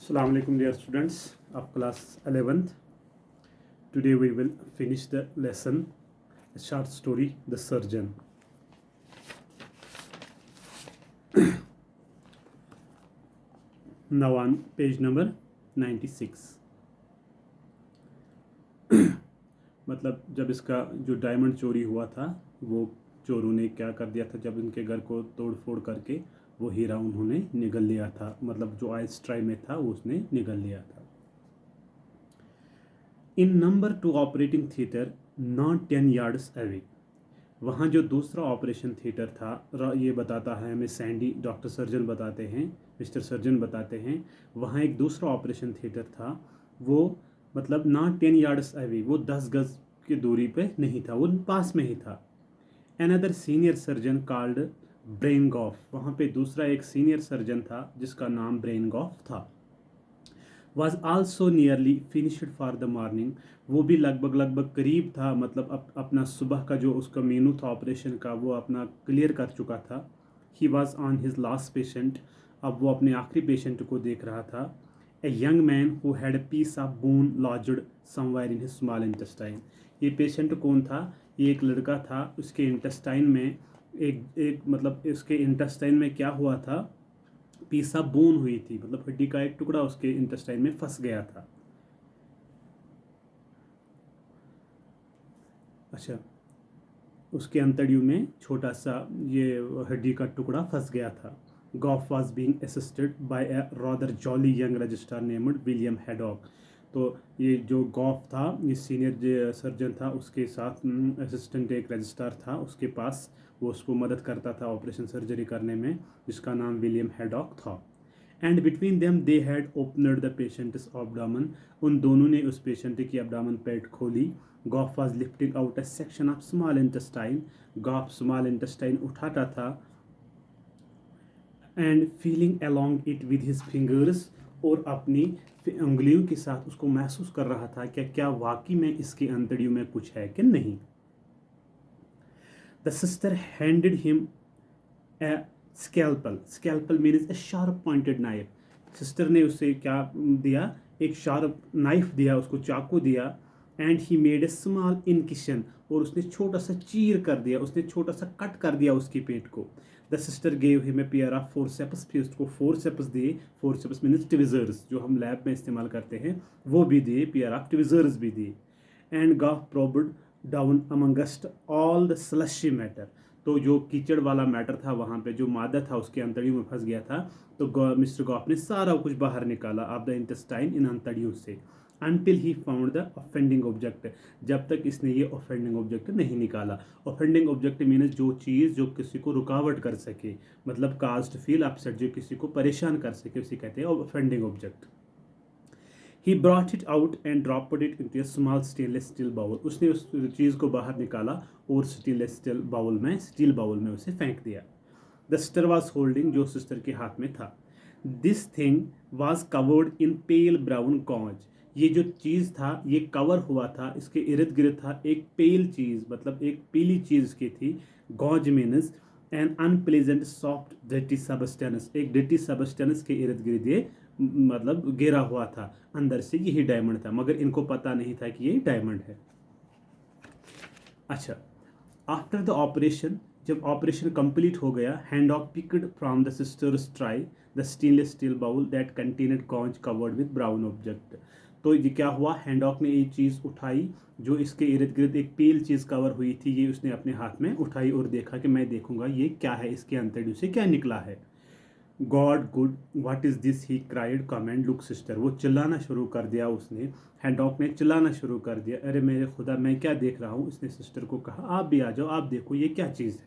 Assalamu alaikum dear students of class 11th. Today we will finish the lesson, a short story, The Surgeon. Now on page number 96. मतलब जब इसका जो diamond चोरी हुआ था वो चोरों ने क्या कर दिया था, जब उनके घर को तोड़ फोड़ करके वो हीरा उन्होंने निगल लिया था, मतलब जो आइस ट्राई में था वो उसने निगल लिया था. In number 2 operating theatre not 10 yards away, वहाँ जो दूसरा ऑपरेशन थिएटर था, ये बताता है हमें सैंडी, डॉक्टर सर्जन बताते हैं, मिस्टर सर्जन बताते हैं, वहाँ एक दूसरा ऑपरेशन थिएटर था. वो मतलब नॉट 10 yards अवे, वो 10 गज की दूरी पे नहीं था, वो पास में ही था. अनदर सीनियर सर्जन कॉल्ड ब्रेनगॉफ, वहाँ पे दूसरा एक सीनियर सर्जन था जिसका नाम ब्रेनगॉफ था. Was also nearly finished for the morning, वो भी लगभग करीब था, मतलब अपना सुबह का जो उसका मेनू था ऑपरेशन का वो अपना क्लियर कर चुका था. He was on his last patient, अब वो अपने आखिरी पेशेंट को देख रहा था. A young man who had a piece of bone lodged somewhere in his small intestine, ये पेशेंट कौन था? ये एक लड़का था, उसके इंटेस्टाइन में एक मतलब उसके इंटेस्टाइन में क्या हुआ था, पीस ऑफ बोन हुई थी, मतलब हड्डी का एक टुकड़ा उसके इंटेस्टाइन में फंस गया था. अच्छा, उसके अंतड़ियों में छोटा सा ये हड्डी का टुकड़ा फंस गया था. Goff was being assisted by a rather jolly young registrar named William Haddock. तो ये जो गॉफ था, ये सीनियर सर्जन था, उसके साथ असिस्टेंट एक रजिस्ट्रार था उसके पास, वो उसको मदद करता था ऑपरेशन सर्जरी करने में, जिसका नाम विलियम हैडॉक था. And between them they had opened the patient's abdomen, उन दोनों ने उस पेशेंट की एब्डोमेन पेट खोली. Goff was lifting out a section of small intestine, Goff small intestine उठाता था. And feeling along it with his fingers, और अपनी उंगलियों के साथ उसको महसूस कर रहा था कि क्या वाकई में इसकी अंतड़ियों में कुछ है कि नहीं. The sister handed him a scalpel means A sharp pointed knife. Sister ने उसे क्या दिया? एक शार्प नाइफ दिया, उसको चाकू दिया. And he made a small incision, और उसने छोटा सा चीर कर दिया, उसने छोटा सा कट कर दिया उसकी पेट को. The sister gave him a pair of forceps, फिर उसको फोरसेप्स दिए. फोरसेप्स मीन्स ट्विजर्स, जो हम लैब में इस्तेमाल करते हैं, वो भी दिए, पेयर ऑफ ट्विजर्स भी दिए. And Goff probed down amongst all the slushy matter, तो जो कीचड़ वाला मैटर था वहाँ पे, जो मादा था उसके अंतड़ियों में फंस गया था, तो मिस्टर गॉफ ने सारा कुछ बाहर निकाला ऑफ द इंटेस्टाइन, इन अंतड़ियों से. Until he found the offending object, जब तक इसने ये ऑफेंडिंग ऑब्जेक्ट नहीं निकाला. ऑफेंडिंग ऑब्जेक्ट मीन्स जो चीज़ जो किसी को रुकावट कर सके, मतलब काज टू फील अपसेट, जो किसी को परेशान कर सके, उसे कहते हैं offending object. He brought it out and dropped it into a small stainless steel bowl, उसने उस चीज़ को बाहर निकाला और स्टेनलेस स्टील बाउल में उसे फेंक दिया. द सिस्टर वॉज होल्डिंग, जो सिस्टर के हाथ में था. This thing was covered in pale brown gauze, ये जो चीज़ था ये कवर हुआ था, इसके इर्द गिर्द था एक पेल चीज़, मतलब एक पीली चीज़ की थी. Gauze means an unpleasant soft dirty substance, एक डर्टी सबस्टेंस के इर्द गिर्द ये मतलब घेरा हुआ था, अंदर से यही डायमंड था, मगर इनको पता नहीं था कि ये डायमंड है. अच्छा, आफ्टर द ऑपरेशन, जब ऑपरेशन कंप्लीट हो गया, Haddock picked from the sisters tray the stainless steel bowl that contained conch covered with brown object. तो ये क्या हुआ, हैंडॉक ने एक चीज़ उठाई जो इसके इर्द गिर्द एक पेल चीज़ कवर हुई थी, ये उसने अपने हाथ में उठाई और देखा कि मैं देखूंगा ये क्या है, इसके अंतड़ियों से क्या निकला है. God good what is this, he cried come and look sister, वो चिल्लाना शुरू कर दिया उसने, हैंडॉक ने चिल्लाना शुरू कर दिया, अरे मेरे खुदा मैं क्या देख रहा हूँ. इसने सिस्टर को कहा आप भी आ जाओ, आप देखो ये क्या चीज़ है.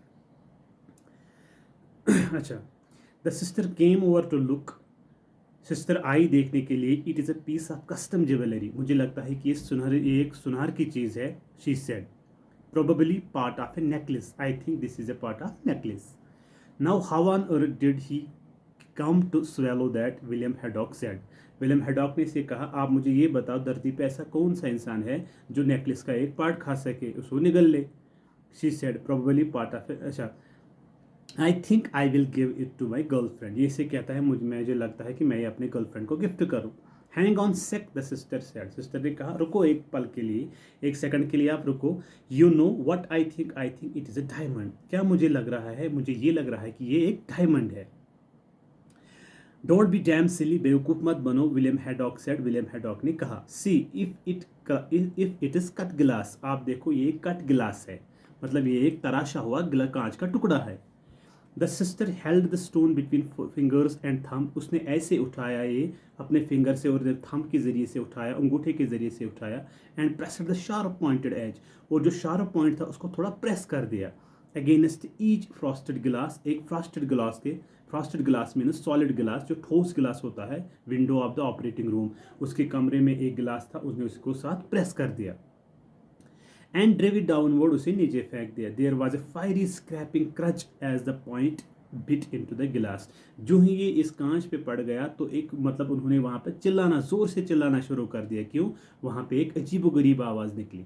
अच्छा, the sister came over to look, sister आई देखने के लिए. It is a piece of custom jewellery, मुझे लगता है कि ये एक सुनार की चीज़ है. She said probably part of a necklace, I think this is a part of necklace. Now how on earth did he come to swallow that, William Haddock said. William Haddock ने इसे कहा आप मुझे ये बताओ धरती पे ऐसा कौन सा इंसान है जो नेकलेस का एक पार्ट खा सके, उसको निगल ले. She said probably part of, अच्छा I think I will give it to my girlfriend. ये इसे कहता है मुझे लगता है कि मैं ये अपने गर्लफ्रेंड को गिफ्ट करूँ। Hang on sec, the sister said. Sister ने कहा रुको एक पल के लिए, एक सेकंड के लिए आप रुको। You know what I think it is a diamond. क्या मुझे लग रहा है, मुझे ये लग रहा है कि ये एक डायमंड है। डोंट बी डैम सिली, बेवकूफ़ मत बनो, William Haddock said. William Haddock ने कहा see if it is cut गिलास। आप देखो ये कट गिलास है, मतलब ये एक तराशा हुआ कांच का टुकड़ा है। The sister held the stone between fingers and थम। उसने ऐसे उठाया ये अपने फिंगर से और थम के जरिए से उठाया, अंगूठे के जरिए से उठाया। And pressed the sharp pointed edge, और जो शार्प पॉइंट था उसको थोड़ा प्रेस कर दिया। अगेंस्ट ईच फ्रॉस्टेड गिलास, एक फ्रॉस्टेड गिलास मीन्स सॉलिड गिलास, जो ठोस गिलास होता है, window of the operating room, उसके कमरे में एक गिलास था, उसने उसको साथ प्रेस कर दिया। एंड ड्रेव इट डाउनवर्ड, उसे नीचे फेंक दिया। There was a fiery scraping crunch as the point bit into the glass. जो ही ये इस कांच पे पड़ गया तो एक मतलब उन्होंने वहां पे चिल्लाना, जोर से चिल्लाना शुरू कर दिया। क्यों? वहां पे एक अजीबोगरीब आवाज निकली।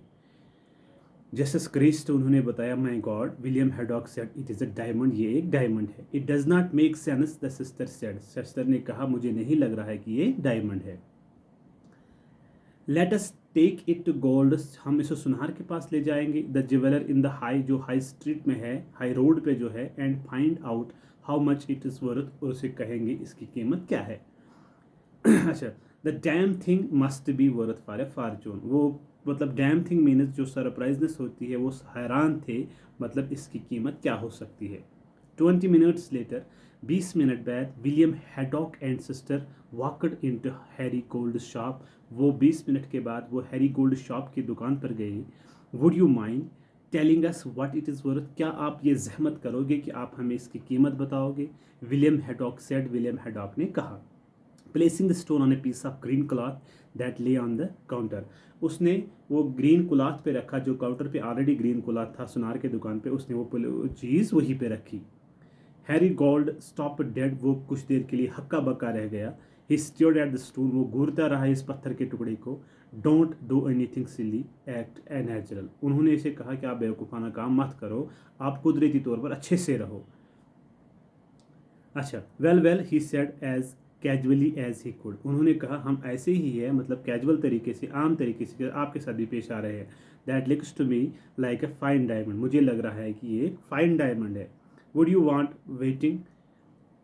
जस्टिस क्रिस्ट उन्होंने बताया, my God, William Haddock said it is a diamond, ये एक डायमंड है। It does not make sense, the sister said. Sister ने कहा मुझे नहीं लग रहा है कि ये डायमंड है। Let us take it to gold, हम इसे सुनार के पास ले जाएंगे। The jeweller in the high, जो हाई स्ट्रीट में है, हाई रोड पे जो है। And find out how much it is worth, और उसे कहेंगे इसकी कीमत क्या है। अच्छा, the damn thing must be worth for a fortune. वो मतलब डैम थिंग मीन्स जो सरप्राइजनेस होती है, वो हैरान थे, मतलब इसकी कीमत क्या हो सकती है। 20 मिनट्स लेटर, 20 मिनट बाद, William haddock and sister walked into Harry gold shop. वो 20 मिनट के बाद वो हैरी गोल्ड शॉप की दुकान पर गए। Would you mind telling us what it is worth, क्या आप ये जहमत करोगे कि आप हमें इसकी कीमत बताओगे। William Haddock said, William Haddock ने कहा। Placing the stone on a piece of green cloth that lay on the counter. उसने वो ग्रीन क्लॉथ पे रखा, जो काउंटर पे ऑलरेडी ग्रीन क्लॉथ था सुनार के दुकान पे, उसने वो चीज़ वहीं पे रखी। हैरी गोल्ड स्टॉप डेड, वो कुछ देर के लिए हक्का बक्का रह गया। ही स्टेयर्ड एट द स्टोन, वो घूरता रहा इस पत्थर के टुकड़े को। Don't do anything silly, act a natural. उन्होंने इसे कहा कि आप बेवकूफ़ाना काम मत करो, आप कुदरती तौर पर अच्छे से रहो। अच्छा, well he said as casually as he could. उन्होंने कहा हम ऐसे ही है, मतलब कैजुअल तरीके से, आम तरीके से आपके साथ भी पेश आ रहे हैं। That looks to me like a fine diamond, मुझे लग रहा है कि ये एक फाइन डायमंड है। Would you want waiting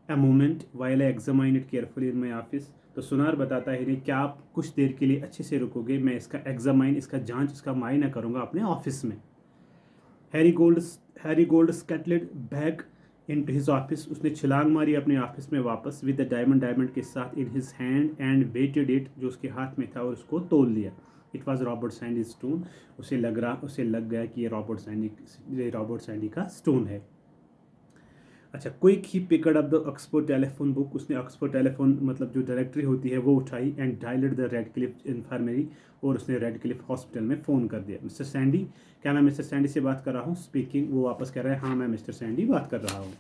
a moment while I examine it carefully in my office. तो सुनार बताता है नहीं, क्या आप कुछ देर के लिए अच्छे से रुकोगे, मैं इसका एग्जामाइन, इसका जांच, इसका मायना करूँगा अपने ऑफिस में। Harry Gold Harry Gold scuttled back in his office, उसने छलांग मारी अपने ऑफिस में वापस, विद द डायमंड के साथ, in his hand, and weighted it, जो उसके हाथ में था, और उसको तोल लिया। It was Robert Sandy stone. उसे लग गया कि ये रॉबर्ट सैंडी का स्टोन है। अच्छा, quick he picked up the Oxford telephone book. उसने ऑक्सफोर्ड टेलीफोन मतलब जो डायरेक्टरी होती है वो उठाई। And dialled the Radcliffe Infirmary, और उसने रेड क्लिफ हॉस्पिटल में फ़ोन कर दिया। मिस्टर सैंडी, क्या मैं मिस्टर सैंडी से बात कर रहा हूँ? स्पीकिंग। वो वापस कह रहा है हाँ मैं मिस्टर सैंडी बात कर रहा हूँ।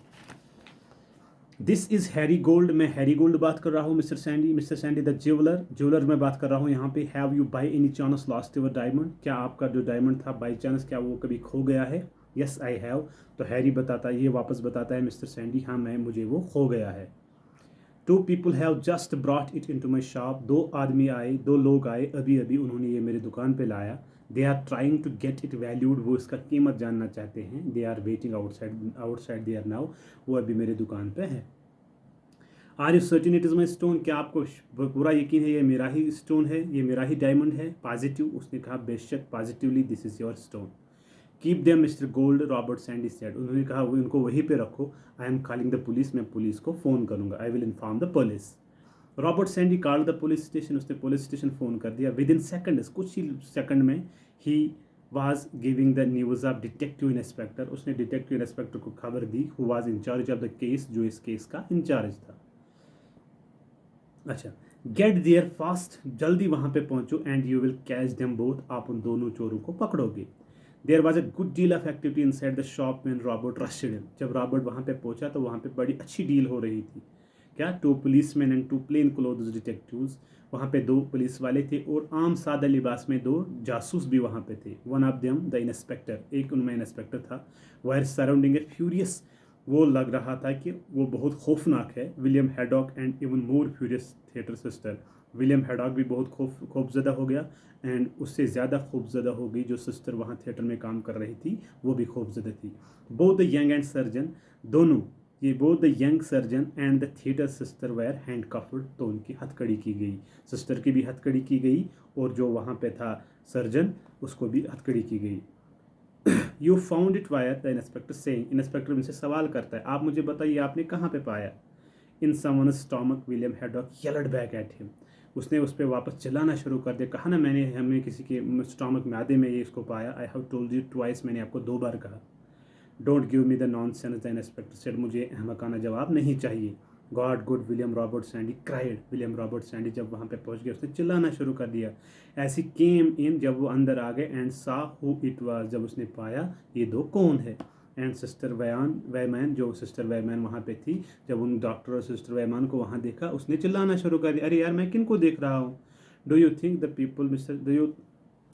दिस इज़ हैरी गोल्ड, मैं हैरी गोल्ड बात कर रहा हूँ। मिस्टर सैंडी द ज्वेलर मैं बात कर रहा हूँ यहाँ पे। Have you by any chance lost your diamond, क्या आपका जो डायमंड था बाई चांस क्या वो कभी खो गया है? Yes I have. तो हैरी वापस बताता है मिस्टर सैंडी, हाँ मुझे वो खो गया है। 2 people have just brought it in to my shop, 2 लोग आए अभी अभी, उन्होंने ये मेरी दुकान पे लाया। They are trying to get it valued, वो इसका कीमत जानना चाहते हैं। They are waiting outside there now, वो अभी मेरे दुकान पे है। Are you certain it is my stone, क्या आपको पूरा यकीन है ये मेरा ही स्टोन है, ये मेरा ही डायमंड है? पॉजिटिव, उसने कहा बेशक, positively this is your stone. Keep them mister gold, Robert Sandy said. उन्होंने कहा वो इनको वहीं पे रखो। I am calling the police, मैं पुलिस को फ़ोन करूँगा। I will inform the police. Robert Sandy called the police station, उसने पुलिस स्टेशन फ़ोन कर दिया। विद इन सेकंड, कुछ ही सेकंड में he was giving the news of detective inspector, उसने detective inspector को खबर दी, who was in charge of the case, जो इस केस का इंचार्ज था। अच्छा, गेट देयर फास्ट, जल्दी वहाँ पे पहुँचो। And you will catch them both, आप उन दोनों चोरों को पकड़ोगे। There was a good deal of activity inside the shop when Robert rushed in, जब रॉबर्ट वहाँ पे पहुँचा तो वहाँ पे बड़ी अच्छी डील हो रही थी। क्या? 2 policeman and 2 plane clothed detectives, वहाँ पे 2 पुलिस वाले थे और आम सादा लिबास में 2 जासूस भी वहाँ पे थे। One of them the inspector, एक उनमें इंस्पेक्टर था। वायर सराउंडिंग ए फ्यूरियस वो लग रहा था कि वो बहुत खौफनाक है। William haddock and even more furious theatre sister, William haddock भी बहुत खौफजदा हो गया, एंड उससे ज़्यादा खौफजदा हो गई जो सिस्टर वहाँ थिएटर में काम कर रही थी, वो भी खौफजदा थी। Both the young and surgeon, दोनों ये both the young surgeon and the theatre sister were handcuffed, तो उनकी हथकड़ी की गई, सिस्टर की भी हथकड़ी की गई और जो वहाँ पे था सर्जन उसको भी हथकड़ी की गई। You found it wire, the inspector saying, inspector उनसे सवाल करता है, आप मुझे बताइए आपने कहाँ पे पाया। In someone stomach, William Haddock yelled back at him, उसने उस पर वापस चिल्लाना शुरू कर दिया, कहा ना मैंने, हमने किसी के स्टॉमक मैदे में ये इसको पाया, I have told you twice, मैंने आपको 2 बार कहा। Don't give me the nonsense, the inspector said, मुझे अहमकाना जवाब नहीं चाहिए। God good William Robert Sandy cried, William Robert Sandy जब वहाँ पे पहुँच गया उसने चिल्लाना शुरू कर दिया। ऐसी केम इन, जब वो अंदर आ गए, एंड सा हु इट वाज, जब उसने पाया ये 2 कौन है। एंड सिस्टर वैमैन, जो सिस्टर वैमैन वहाँ पे थी, जब उन डॉक्टर और सिस्टर वैमैन को वहाँ देखा उसने चिल्लाना शुरू कर दिया, अरे यार मैं किन को देख रहा हूँ। Do you think the people mister,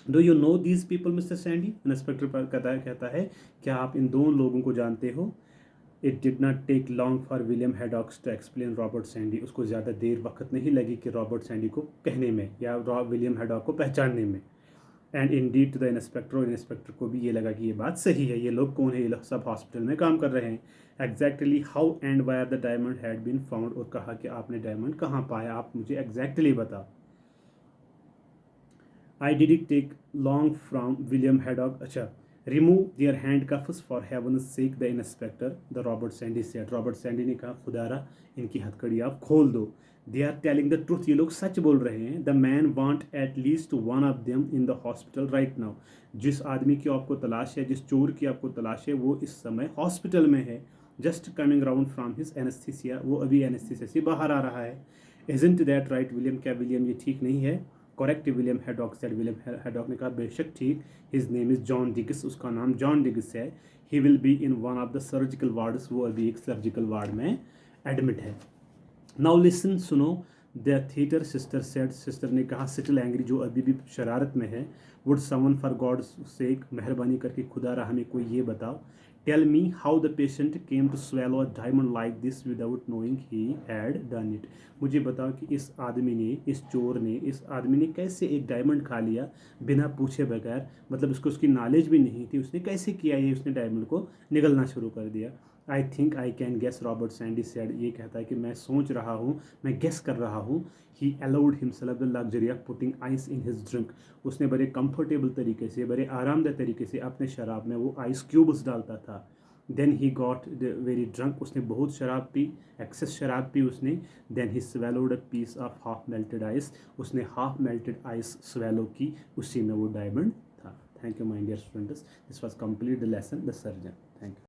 do you know these people mister Sandy, inspector पर कहता है क्या आप इन 2 लोगों को जानते हो। It did not take long for William Haddocks to explain Robert Sandy, उसको ज़्यादा देर वक्त नहीं लगी कि रॉबर्ट सैंडी को कहने में या विलियम हैडॉक को पहचानने में। And indeed to the inspector, और इंस्पेक्टर को भी ये लगा कि ये बात सही है, ये लोग कौन है, ये लोग सब हॉस्पिटल में काम कर रहे हैं। Exactly how and where the diamond had been found, और कहा कि आपने डायमंड कहाँ पाया, आप मुझे एग्जैक्टली बताओ। I did it take long from William Haddock, अच्छा, remove their handcuffs for heaven sake the inspector, the Robert Sandy said, Robert Sandy ने कहा खुदारा इनकी हथकड़ी आप खोल दो। They are telling the truth, ये लोग सच बोल रहे हैं। The man want at least one of them in the hospital right now, जिस आदमी की आपको तलाश है, जिस चोर की आपको तलाश है, वो इस समय हॉस्पिटल में है। Just coming round from his anaesthesia, वो अभी एनेस्थीसिया से बाहर आ रहा है। इजंट दैट राइट विलियम, क्या विलियम ये ठीक नहीं है। Correct William Haddock said, William Haddock ने कहा बेशक ठीक। His name is John Diggis, उसका नाम जॉन डिगिस है। He will be in one of the surgical wards, वो अभी एक सर्जिकल वार्ड में एडमिट है। नाउ लिसन, सुनो। The theatre sister said, sister ने कहा सिटिल एंग्री, जो अभी भी शरारत में है। Would someone for God sake, मेहरबानी करके खुदा हमें कोई ये बताओ। Tell me how the patient came to swallow a diamond like this without knowing he had done it, मुझे बताओ कि इस आदमी ने, इस चोर ने, इस आदमी ने कैसे एक डायमंड खा लिया बिना पूछे बगैर, मतलब उसको उसकी नॉलेज भी नहीं थी, उसने कैसे किया ये, उसने डायमंड को निगलना शुरू कर दिया। I think I can guess, Robert Sandy said, ये कहता है कि मैं सोच रहा हूँ, मैं गेस कर रहा हूँ। He allowed himself the luxury of putting ice in his drink, उसने बड़े कंफर्टेबल तरीके से, बड़े आरामदायक तरीके से अपने शराब में वो आइस क्यूब्स डालता था। Then he got very drunk, उसने बहुत शराब पी, एक्सेस शराब पी उसने। Then he swallowed a piece of half melted ice, उसने हाफ मेल्टेड आइस स्वेलो की, उसी में वो डायमंड था। Thank you my dear students, this was complete the lesson the surgeon. Thank you.